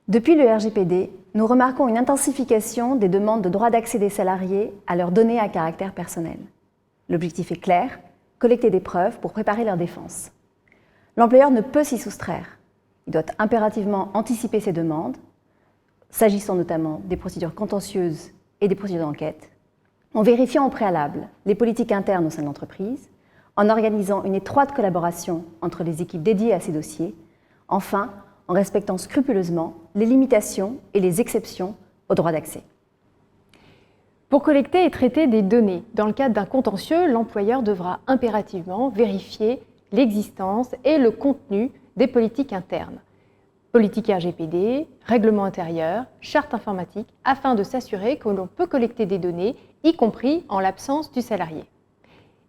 Depuis le RGPD, nous remarquons une intensification des demandes de droit d'accès des salariés à leurs données à caractère personnel. L'objectif est clair, collecter des preuves pour préparer leur défense. L'employeur ne peut s'y soustraire. Il doit impérativement anticiper ces demandes, s'agissant notamment des procédures contentieuses et des procédures d'enquête, en vérifiant au préalable les politiques internes au sein de l'entreprise, en organisant une étroite collaboration entre les équipes dédiées à ces dossiers, enfin, en respectant scrupuleusement les limitations et les exceptions au droit d'accès. Pour collecter et traiter des données dans le cadre d'un contentieux, l'employeur devra impérativement vérifier l'existence et le contenu des politiques internes. Politique RGPD, règlement intérieur, charte informatique, afin de s'assurer que l'on peut collecter des données, y compris en l'absence du salarié.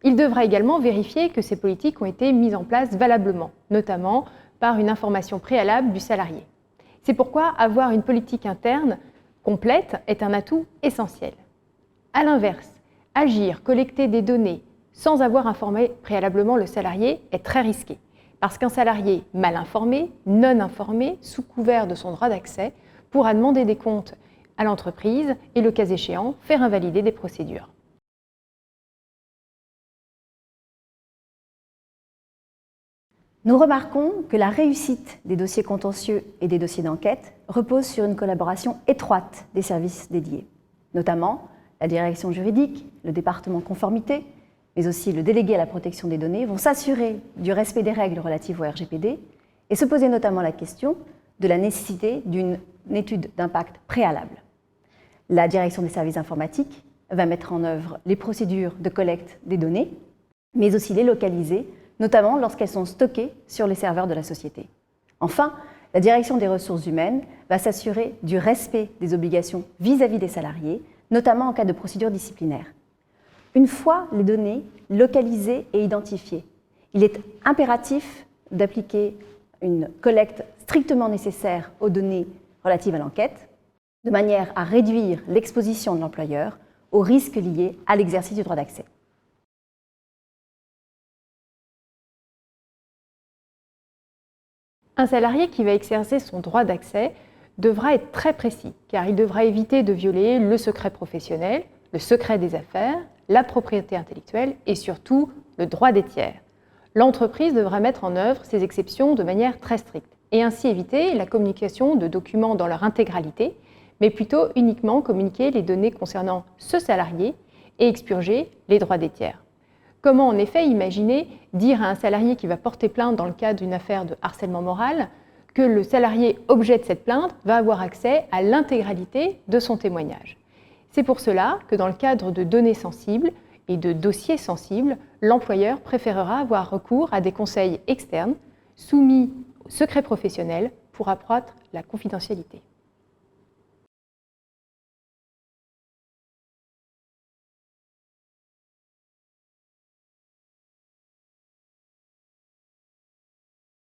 Il devra également vérifier que ces politiques ont été mises en place valablement, notamment par une information préalable du salarié. C'est pourquoi avoir une politique interne complète est un atout essentiel. A l'inverse, agir, collecter des données sans avoir informé préalablement le salarié est très risqué, parce qu'un salarié mal informé, non informé, sous couvert de son droit d'accès, pourra demander des comptes à l'entreprise et, le cas échéant, faire invalider des procédures. Nous remarquons que la réussite des dossiers contentieux et des dossiers d'enquête repose sur une collaboration étroite des services dédiés, notamment la direction juridique, le département conformité, mais aussi le délégué à la protection des données vont s'assurer du respect des règles relatives au RGPD et se poser notamment la question de la nécessité d'une étude d'impact préalable. La direction des services informatiques va mettre en œuvre les procédures de collecte des données, mais aussi les localiser, notamment lorsqu'elles sont stockées sur les serveurs de la société. Enfin, la direction des ressources humaines va s'assurer du respect des obligations vis-à-vis des salariés, notamment en cas de procédure disciplinaire. Une fois les données localisées et identifiées, il est impératif d'appliquer une collecte strictement nécessaire aux données relatives à l'enquête, de manière à réduire l'exposition de l'employeur aux risques liés à l'exercice du droit d'accès. Un salarié qui va exercer son droit d'accès devra être très précis, car il devra éviter de violer le secret professionnel, le secret des affaires, la propriété intellectuelle et surtout le droit des tiers. L'entreprise devra mettre en œuvre ces exceptions de manière très stricte et ainsi éviter la communication de documents dans leur intégralité, mais plutôt uniquement communiquer les données concernant ce salarié et expurger les droits des tiers. Comment en effet imaginer dire à un salarié qui va porter plainte dans le cadre d'une affaire de harcèlement moral que le salarié objet de cette plainte va avoir accès à l'intégralité de son témoignage? C'est pour cela que dans le cadre de données sensibles et de dossiers sensibles, l'employeur préférera avoir recours à des conseils externes soumis au secret professionnel pour accroître la confidentialité.